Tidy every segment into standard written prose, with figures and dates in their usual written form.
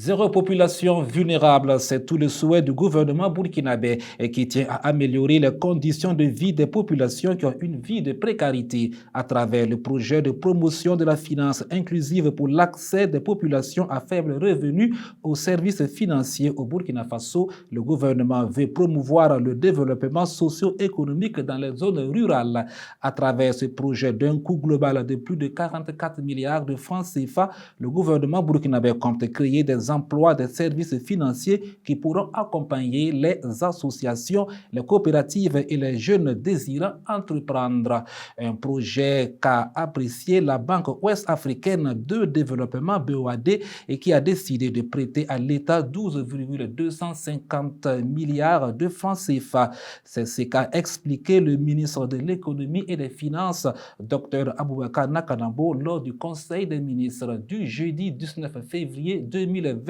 Zéro population vulnérable, c'est tout le souhait du gouvernement burkinabé qui tient à améliorer les conditions de vie des populations qui ont une vie de précarité à travers le projet de promotion de la finance inclusive pour l'accès des populations à faible revenu aux services financiers au Burkina Faso. Le gouvernement veut promouvoir le développement socio-économique dans les zones rurales à travers ce projet d'un coût global de plus de 44 milliards de francs CFA. Le gouvernement burkinabé compte créer des emplois, des services financiers qui pourront accompagner les associations, les coopératives et les jeunes désirant entreprendre. Un projet qu'a apprécié la Banque ouest-africaine de développement BOAD et qui a décidé de prêter à l'État 12,250 milliards de francs CFA. C'est ce qu'a expliqué le ministre de l'Économie et des Finances, Dr Aboubakar Nakanabo, lors du Conseil des ministres du jeudi 19 février 2026.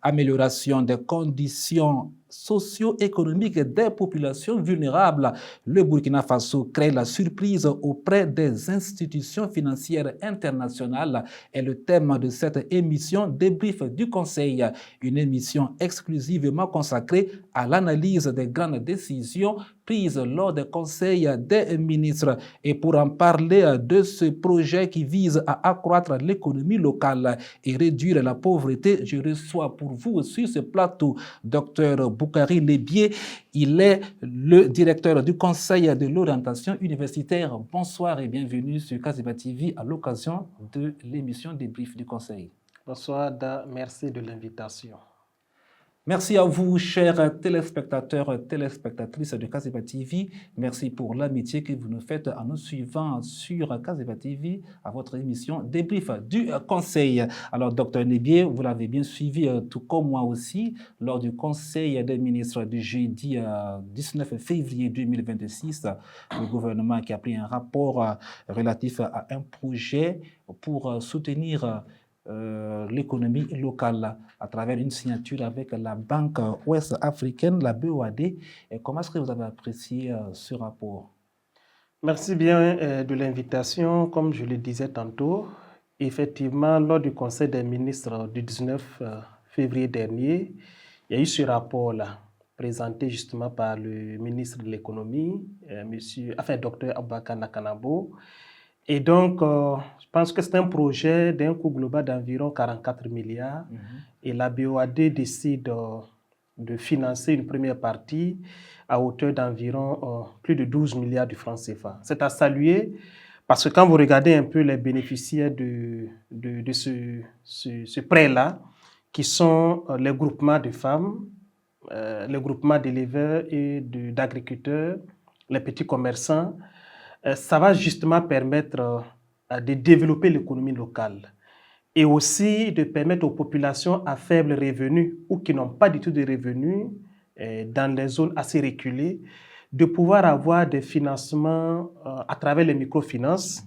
Amélioration des conditions socio-économiques des populations vulnérables. Le Burkina Faso crée la surprise auprès des institutions financières internationales est le thème de cette émission débrief du Conseil, une émission exclusivement consacrée à l'analyse des grandes décisions prises lors des conseils des ministres. Et pour en parler de ce projet qui vise à accroître l'économie locale et réduire la pauvreté, je reçois pour vous sur ce plateau Dr Boukari Lebié. Il est le directeur du Conseil de l'orientation universitaire. Bonsoir et bienvenue sur Kaziba TV à l'occasion de l'émission Débrief du Conseil. Bonsoir, merci de l'invitation. Merci à vous, chers téléspectateurs, téléspectatrices de Kaziba TV. Merci pour l'amitié que vous nous faites en nous suivant sur Kaziba TV à votre émission Débrief du Conseil. Alors, Dr Lebié, vous l'avez bien suivi, tout comme moi aussi, lors du Conseil des ministres du jeudi 19 février 2026. Le gouvernement qui a pris un rapport relatif à un projet pour soutenir l'économie locale à travers une signature avec la Banque ouest-africaine, la BOAD. Et comment est-ce que vous avez apprécié ce rapport? Merci bien de l'invitation. Comme je le disais tantôt, effectivement, lors du Conseil des ministres du 19 février dernier, il y a eu ce rapport-là, présenté justement par le ministre de l'économie, Dr Aboubakar Nakanabo. Et donc, je pense que c'est un projet d'un coût global d'environ 44 milliards. Et la BOAD décide de financer une première partie à hauteur d'environ plus de 12 milliards de francs CFA. C'est à saluer parce que quand vous regardez un peu les bénéficiaires de ce prêt-là, qui sont les groupements de femmes, les groupements d'éleveurs et d'agriculteurs, les petits commerçants, ça va justement permettre de développer l'économie locale et aussi de permettre aux populations à faible revenu ou qui n'ont pas du tout de revenus dans les zones assez reculées de pouvoir avoir des financements à travers les microfinances,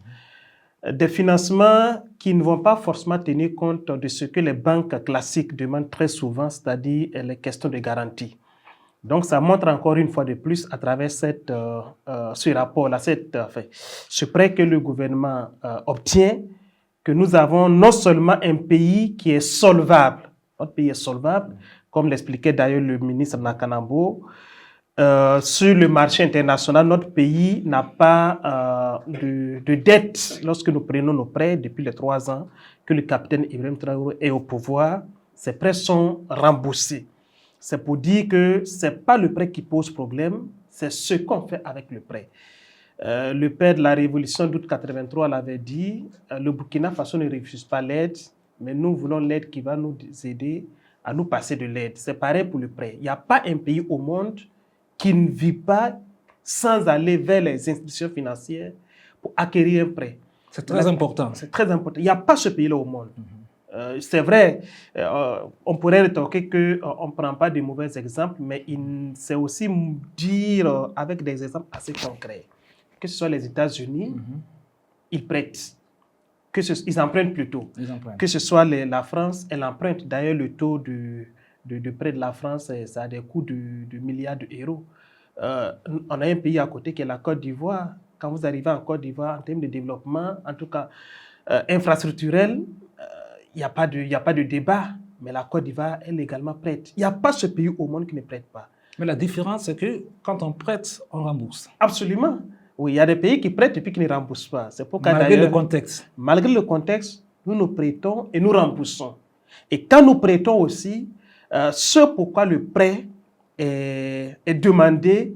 des financements qui ne vont pas forcément tenir compte de ce que les banques classiques demandent très souvent, c'est-à-dire les questions de garantie. Donc, ça montre encore une fois de plus à travers ce rapport-là, ce prêt que le gouvernement obtient, que nous avons non seulement un pays qui est solvable, notre pays est solvable, comme l'expliquait d'ailleurs le ministre Nakanabo, sur le marché international, notre pays n'a pas de dette lorsque nous prenons nos prêts depuis les 3 ans que le capitaine Ibrahim Traoré est au pouvoir. Ces prêts sont remboursés. C'est pour dire que ce n'est pas le prêt qui pose problème, c'est ce qu'on fait avec le prêt. Le père de la révolution d'août 83 l'avait dit, le Burkina Faso ne refuse pas l'aide, mais nous voulons l'aide qui va nous aider à nous passer de l'aide. C'est pareil pour le prêt. Il n'y a pas un pays au monde qui ne vit pas sans aller vers les institutions financières pour acquérir un prêt. C'est très important. C'est très important. Il n'y a pas ce pays-là au monde. C'est vrai, on pourrait rétorquer qu'on ne prend pas de mauvais exemples, mais c'est aussi dire avec des exemples assez concrets. Que ce soit les États-Unis, ils prêtent. Ils empruntent plutôt. Que ce soit la France, elle emprunte. D'ailleurs, le taux de prêt de la France, ça a des coûts de milliards d'euros. On a un pays à côté qui est la Côte d'Ivoire. Quand vous arrivez en Côte d'Ivoire, en termes de développement, en tout cas infrastructurel, il n'y a pas de débat. mais la Côte d'Ivoire, elle également prête. Il n'y a pas ce pays au monde qui ne prête pas. Mais la différence, c'est que quand on prête, on rembourse. Absolument. Oui, il y a des pays qui prêtent et puis qui ne remboursent pas. C'est pourquoi Malgré le contexte. Malgré le contexte, nous prêtons et nous remboursons. Et quand nous prêtons aussi, ce pourquoi le prêt est demandé,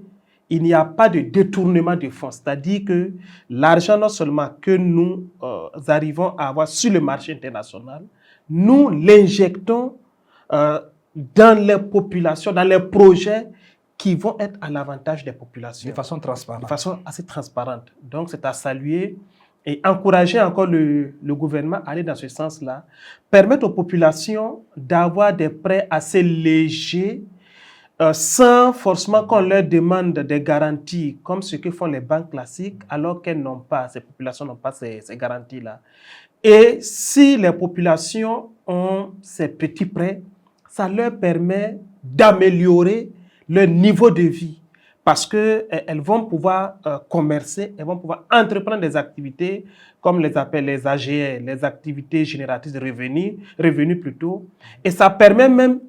il n'y a pas de détournement de fonds. C'est-à-dire que l'argent, non seulement que nous arrivons à avoir sur le marché international, nous l'injectons dans les populations, dans les projets qui vont être à l'avantage des populations. De façon transparente. De façon assez transparente. Donc, c'est à saluer et encourager encore le gouvernement à aller dans ce sens-là. Permettre aux populations d'avoir des prêts assez légers, sans forcément qu'on leur demande des garanties, comme ce que font les banques classiques, alors qu'elles n'ont pas, ces populations n'ont pas ces garanties-là. Et si les populations ont ces petits prêts, ça leur permet d'améliorer leur niveau de vie parce qu'elles vont pouvoir commercer, elles vont pouvoir entreprendre des activités comme les appellent les AGR, les activités génératrices de revenus plutôt. Et ça permet même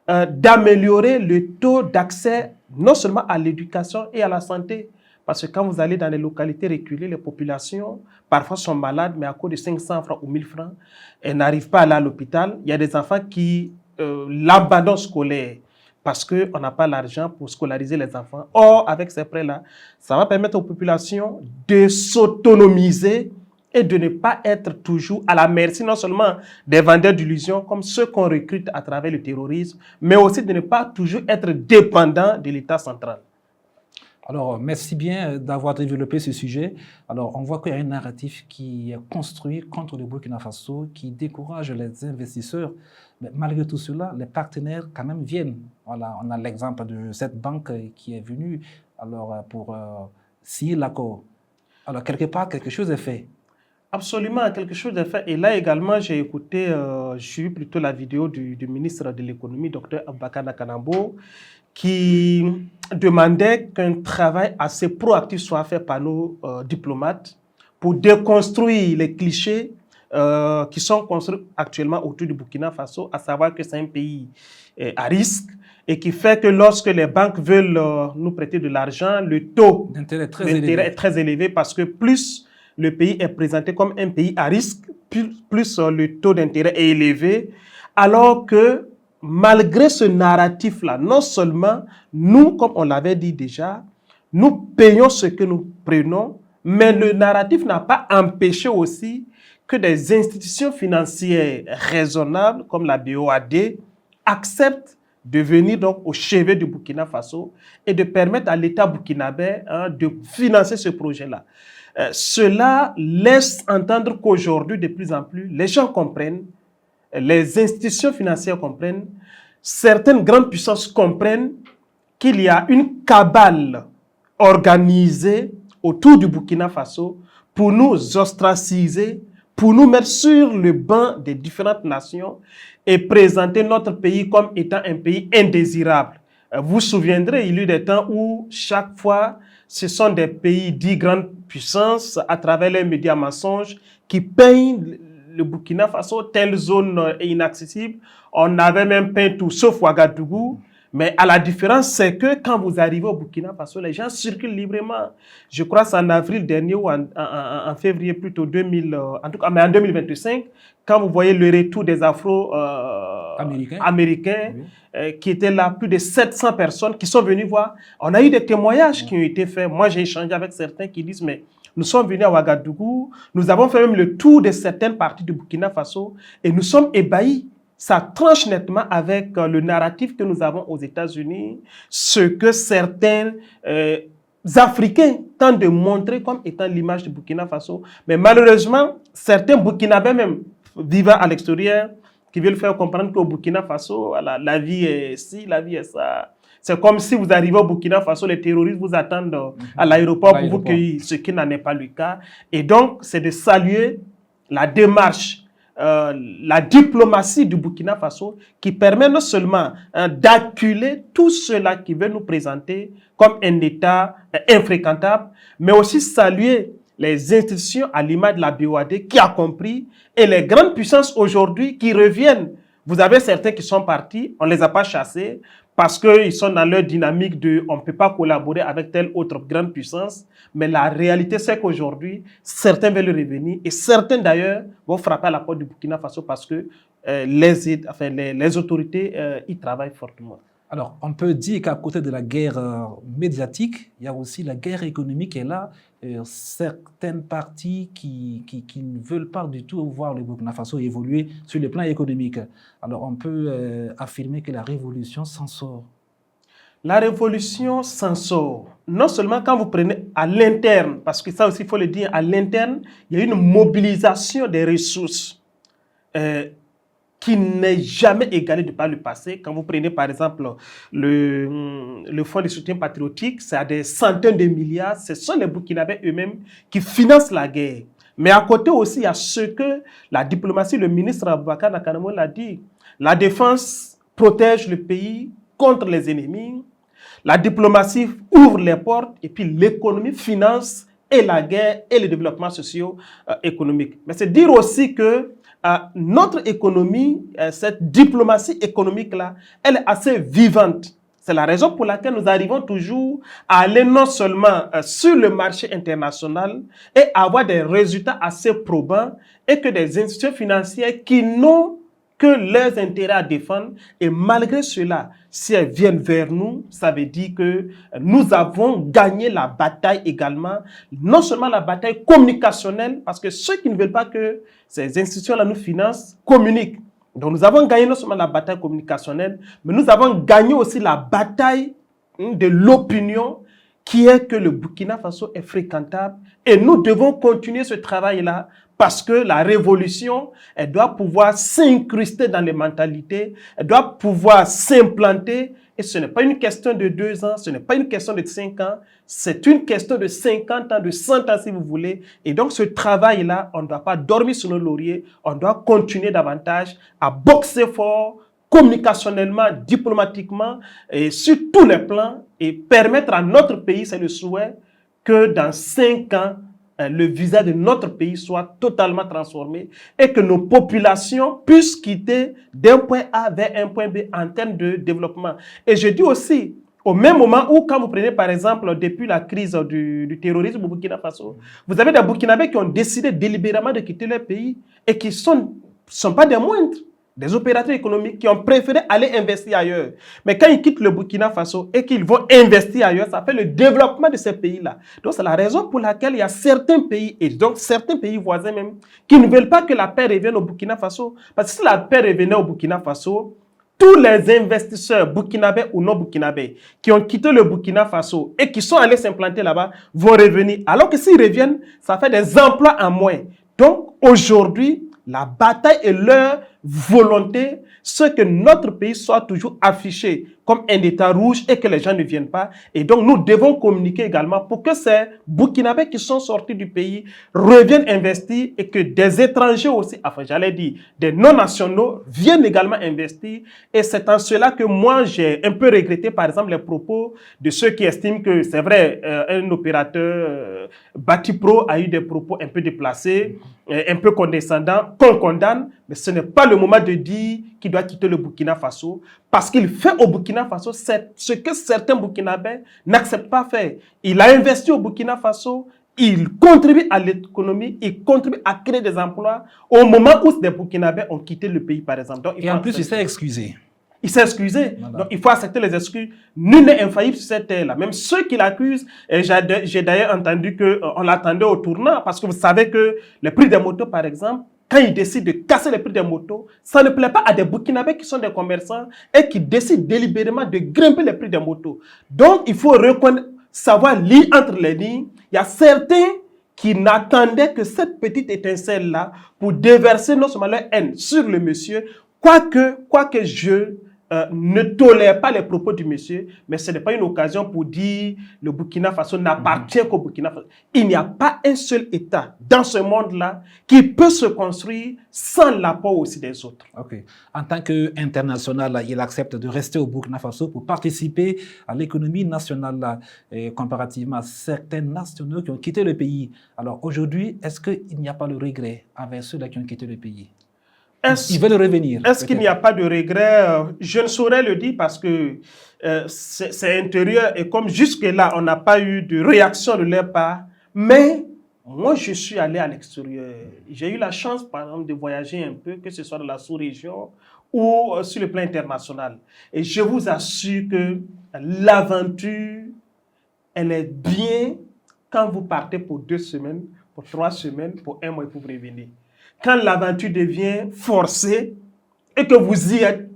d'améliorer le taux d'accès non seulement à l'éducation et à la santé. Parce que quand vous allez dans les localités reculées, les populations parfois sont malades, mais à cause de 500 francs ou 1000 francs, elles n'arrivent pas à aller à l'hôpital. Il y a des enfants qui l'abandon scolaire parce qu'on n'a pas l'argent pour scolariser les enfants. Or, avec ces prêts-là, ça va permettre aux populations de s'autonomiser et de ne pas être toujours à la merci non seulement des vendeurs d'illusions comme ceux qu'on recrute à travers le terrorisme, mais aussi de ne pas toujours être dépendant de l'État central. Alors, merci bien d'avoir développé ce sujet. Alors, on voit qu'il y a un narratif qui est construit contre le Burkina Faso, qui décourage les investisseurs. Mais malgré tout cela, les partenaires quand même viennent. Voilà, on a l'exemple de cette banque qui est venue alors, pour signer l'accord. Alors, quelque part, quelque chose est fait. Absolument, quelque chose est fait. Et là également, j'ai écouté, j'ai vu plutôt la vidéo du ministre de l'économie, Dr Aboubakar Nakanambo, qui demandait qu'un travail assez proactif soit fait par nos diplomates pour déconstruire les clichés qui sont construits actuellement autour du Burkina Faso, à savoir que c'est un pays à risque et qui fait que lorsque les banques veulent nous prêter de l'argent, le taux d'intérêt est très élevé parce que plus le pays est présenté comme un pays à risque, plus le taux d'intérêt est élevé, alors que malgré ce narratif-là, non seulement nous, comme on l'avait dit déjà, nous payons ce que nous prenons, mais le narratif n'a pas empêché aussi que des institutions financières raisonnables, comme la BOAD, acceptent de venir donc au chevet du Burkina Faso et de permettre à l'État burkinabé de financer ce projet-là. Cela laisse entendre qu'aujourd'hui, de plus en plus, les gens comprennent, les institutions financières comprennent, certaines grandes puissances comprennent qu'il y a une cabale organisée autour du Burkina Faso pour nous ostraciser, pour nous mettre sur le banc des différentes nations et présenter notre pays comme étant un pays indésirable. Vous vous souviendrez, il y a eu des temps où chaque fois, ce sont des pays dits grandes puissances à travers les médias mensonges qui peignent le Burkina Faso, telle zone est inaccessible. On avait même peint tout sauf Ouagadougou. Mais à la différence, c'est que quand vous arrivez au Burkina Faso, les gens circulent librement. Je crois que c'est en avril dernier ou en février plutôt 2000, en tout cas, mais en 2025, quand vous voyez le retour des Afro-Américains oui. Qui étaient là, plus de 700 personnes qui sont venues voir. On a eu des témoignages qui ont été faits. Moi, j'ai échangé avec certains qui disent, mais nous sommes venus à Ouagadougou, nous avons fait même le tour de certaines parties du Burkina Faso et nous sommes ébahis. Ça tranche nettement avec le narratif que nous avons aux États-Unis, ce que certains Africains tentent de montrer comme étant l'image du Burkina Faso. Mais malheureusement, certains Burkinabés même vivant à l'extérieur, qui veulent faire comprendre qu'au Burkina Faso, la vie est ci, la vie est ça. C'est comme si vous arrivez au Burkina Faso, les terroristes vous attendent à l'aéroport pour vous cueillir, ce qui n'en est pas le cas. Et donc, c'est de saluer la démarche, la diplomatie du Burkina Faso qui permet non seulement d'acculer tous ceux-là qui veulent nous présenter comme un État infréquentable, mais aussi saluer les institutions à l'image de la BOAD qui a compris et les grandes puissances aujourd'hui qui reviennent Vous avez certains qui sont partis, on ne les a pas chassés parce qu'ils sont dans leur dynamique de on ne peut pas collaborer avec telle autre grande puissance. Mais la réalité, c'est qu'aujourd'hui, certains veulent revenir et certains d'ailleurs vont frapper à la porte du Burkina Faso parce que les autorités y travaillent fortement. Alors, on peut dire qu'à côté de la guerre médiatique, il y a aussi la guerre économique qui est là. Certaines parties qui ne veulent pas du tout voir le Burkina Faso évoluer sur le plan économique. Alors, on peut affirmer que la révolution s'en sort. La révolution s'en sort. Non seulement quand vous prenez à l'interne, parce que ça aussi, il faut le dire, à l'interne, il y a une mobilisation des ressources qui n'est jamais égalée de par le passé. Quand vous prenez par exemple le Fonds de soutien patriotique, c'est à des centaines de milliards. Ce sont les Burkinabés eux-mêmes qui financent la guerre. Mais à côté aussi, il y a ce que la diplomatie, le ministre Aboubacar Nakanamo l'a dit. La défense protège le pays contre les ennemis. La diplomatie ouvre les portes et puis l'économie finance et la guerre et le développement socio-économique. Mais c'est dire aussi que notre économie, cette diplomatie économique-là, elle est assez vivante. C'est la raison pour laquelle nous arrivons toujours à aller non seulement sur le marché international et à avoir des résultats assez probants et que des institutions financières qui n'ont que leurs intérêts à défendre. Et malgré cela, si elles viennent vers nous, ça veut dire que nous avons gagné la bataille également. Non seulement la bataille communicationnelle, parce que ceux qui ne veulent pas que ces institutions-là nous financent, communiquent. Donc nous avons gagné non seulement la bataille communicationnelle, mais nous avons gagné aussi la bataille de l'opinion, qui est que le Burkina Faso est fréquentable. Et nous devons continuer ce travail-là parce que la révolution, elle doit pouvoir s'incruster dans les mentalités, elle doit pouvoir s'implanter. Et ce n'est pas une question de 2 ans, ce n'est pas une question de 5 ans, c'est une question de 50 ans, de 100 ans si vous voulez. Et donc ce travail-là, on ne doit pas dormir sur nos lauriers, on doit continuer davantage à boxer fort, communicationnellement, diplomatiquement, et sur tous les plans, et permettre à notre pays, c'est le souhait, que dans 5 ans, le visage de notre pays soit totalement transformé et que nos populations puissent quitter d'un point A vers un point B en termes de développement. Et je dis aussi, au même moment où, quand vous prenez par exemple, depuis la crise du terrorisme au Burkina Faso, vous avez des Burkinabés qui ont décidé délibérément de quitter leur pays et qui ne sont pas des moindres. Des opérateurs économiques qui ont préféré aller investir ailleurs. Mais quand ils quittent le Burkina Faso et qu'ils vont investir ailleurs, ça fait le développement de ces pays-là. Donc c'est la raison pour laquelle il y a certains pays, et donc certains pays voisins même, qui ne veulent pas que la paix revienne au Burkina Faso. Parce que si la paix revenait au Burkina Faso, tous les investisseurs burkinabés ou non burkinabés qui ont quitté le Burkina Faso et qui sont allés s'implanter là-bas vont revenir. Alors que s'ils reviennent, ça fait des emplois en moins. Donc aujourd'hui, la bataille est leur volonté, c'est que notre pays soit toujours affiché comme un État rouge et que les gens ne viennent pas. Et donc, nous devons communiquer également pour que ces Burkinabés qui sont sortis du pays reviennent investir et que des étrangers aussi, enfin, j'allais dire, des non-nationaux viennent également investir. Et c'est en cela que moi, j'ai un peu regretté, par exemple, les propos de ceux qui estiment que, c'est vrai, un opérateur Batipro a eu des propos un peu déplacés, un peu condescendants, qu'on condamne, mais ce n'est pas le moment de dire qu'il doit quitter le Burkina Faso, parce qu'il fait au Burkina Faso ce que certains Burkinabés n'acceptent pas faire. Il a investi au Burkina Faso, il contribue à l'économie, il contribue à créer des emplois au moment où des Burkinabés ont quitté le pays, par exemple. Donc, et en plus, il s'est excusé. Il s'est excusé. Voilà. Donc, il faut accepter les excuses. Nul n'est infaillible sur cette terre-là. Même ceux qui l'accusent, j'ai d'ailleurs entendu qu'on l'attendait au tournant, parce que vous savez que le prix des motos, par exemple, quand ils décident de casser les prix des motos, ça ne plaît pas à des Burkinabés qui sont des commerçants et qui décident délibérément de grimper les prix des motos. Donc, il faut savoir lire entre les lignes. Il y a certains qui n'attendaient que cette petite étincelle-là pour déverser non seulement leur haine sur le monsieur, quoique je ne tolère pas les propos du monsieur, mais ce n'est pas une occasion pour dire le Burkina Faso n'appartient qu'au Burkina Faso. Il n'y a pas un seul État dans ce monde-là qui peut se construire sans l'apport aussi des autres. Okay. En tant qu'international, il accepte de rester au Burkina Faso pour participer à l'économie nationale, comparativement à certains nationaux qui ont quitté le pays. Alors aujourd'hui, est-ce qu'il n'y a pas le regret avec ceux-là qui ont quitté le pays? Ils veulent revenir. Est-ce qu'il n'y a pas de regret? Je ne saurais le dire parce que c'est intérieur et comme jusque-là, on n'a pas eu de réaction de leur part. Mais moi, je suis allé à l'extérieur. J'ai eu la chance, par exemple, de voyager un peu, que ce soit dans la sous-région ou sur le plan international. Et je vous assure que l'aventure, elle est bien quand vous partez pour 2 semaines, pour 3 semaines, pour 1 mois et pour revenir. Quand l'aventure devient forcée et que vous y êtes,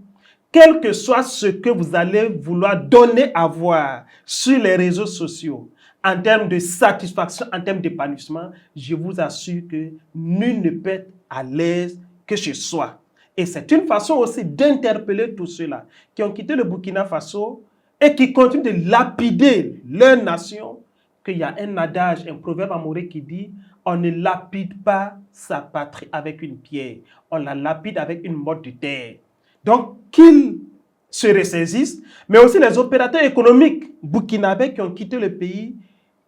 quel que soit ce que vous allez vouloir donner à voir sur les réseaux sociaux, en termes de satisfaction, en termes d'épanouissement, je vous assure que nul ne peut être à l'aise que chez soi. Et c'est une façon aussi d'interpeller tous ceux-là qui ont quitté le Burkina Faso et qui continuent de lapider leur nation, qu'il y a un adage, un proverbe amoré qui dit « On ne lapide pas sa patrie avec une pierre, on la lapide avec une motte de terre. » Donc, qu'ils se ressaisissent, mais aussi les opérateurs économiques burkinabés qui ont quitté le pays,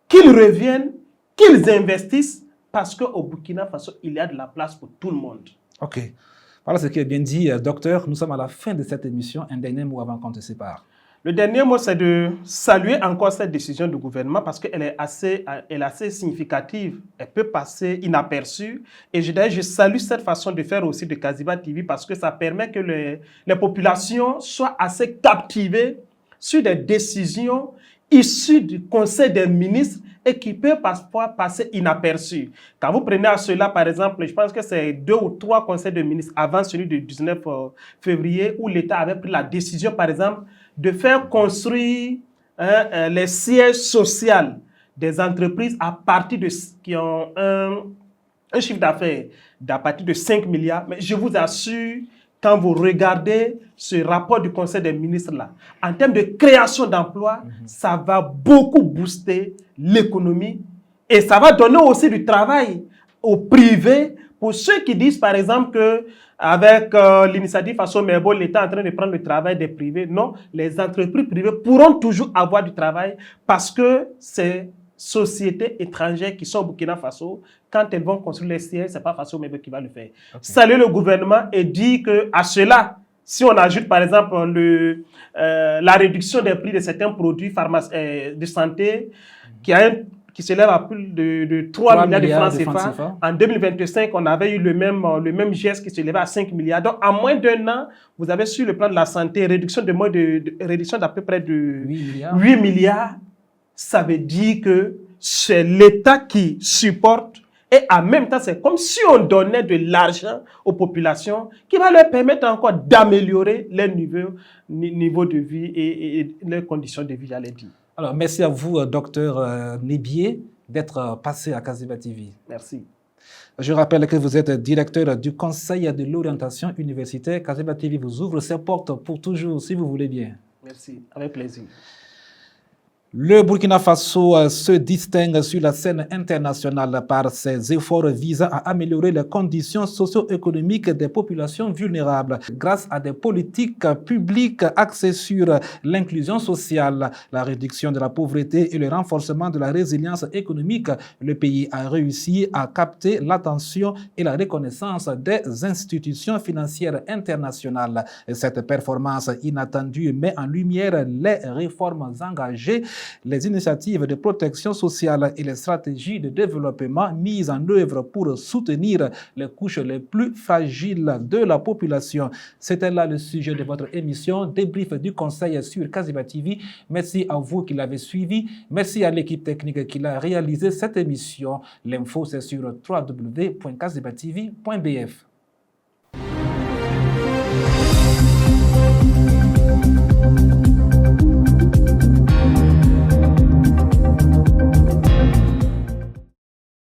qu'ils reviennent, qu'ils investissent, parce qu'au Burkina Faso, il y a de la place pour tout le monde. OK. Voilà ce qui est bien dit, docteur. Nous sommes à la fin de cette émission. Un dernier mot avant qu'on te sépare. Le dernier mot, c'est de saluer encore cette décision du gouvernement parce qu'elle est assez significative. Elle peut passer inaperçue. Et je salue cette façon de faire aussi de Kaziba TV parce que ça permet que les populations soient assez captivées sur des décisions issues du Conseil des ministres et qui peuvent parfois passer inaperçues. Quand vous prenez à cela, par exemple, je pense que c'est 2 ou 3 conseils de ministres avant celui du 19 février où l'État avait pris la décision, par exemple, de faire construire les sièges sociaux des entreprises à partir de qui ont un chiffre d'affaires d'à partir de 5 milliards. Mais je vous assure, quand vous regardez ce rapport du Conseil des ministres là, en termes de création d'emplois, ça va beaucoup booster l'économie et ça va donner aussi du travail au privé. Pour ceux qui disent par exemple que avec l'initiative Faso Merbo, l'État est en train de prendre le travail des privés. Non, les entreprises privées pourront toujours avoir du travail parce que ces sociétés étrangères qui sont au Burkina Faso, quand elles vont construire les sièges, ce n'est pas Faso Merbo qui va le faire. Okay. Saluer le gouvernement et dire qu'à cela, si on ajoute par exemple la réduction des prix de certains produits de santé qui s'élève à plus de 3 milliards de francs CFA. En 2025, on avait eu le même geste qui s'élevait à 5 milliards. Donc, en moins d'1 an, vous avez sur le plan de la santé, réduction d'à peu près de 8 milliards. Ça veut dire que c'est l'État qui supporte et en même temps, c'est comme si on donnait de l'argent aux populations qui va leur permettre encore d'améliorer leur niveau de vie et leurs conditions de vie, j'allais dire. Alors, merci à vous, docteur Nebié, d'être passé à Kaziba TV. Merci. Je rappelle que vous êtes directeur du Conseil de l'orientation universitaire. Kaziba TV vous ouvre ses portes pour toujours, si vous voulez bien. Merci, avec plaisir. Le Burkina Faso se distingue sur la scène internationale par ses efforts visant à améliorer les conditions socio-économiques des populations vulnérables grâce à des politiques publiques axées sur l'inclusion sociale, la réduction de la pauvreté et le renforcement de la résilience économique. Le pays a réussi à capter l'attention et la reconnaissance des institutions financières internationales. Cette performance inattendue met en lumière les réformes engagées, les initiatives de protection sociale et les stratégies de développement mises en œuvre pour soutenir les couches les plus fragiles de la population. C'était là le sujet de votre émission Débrief du Conseil sur Kaziba TV. Merci à vous qui l'avez suivi. Merci à l'équipe technique qui a réalisé cette émission. L'info, c'est sur www.kazibatv.bf.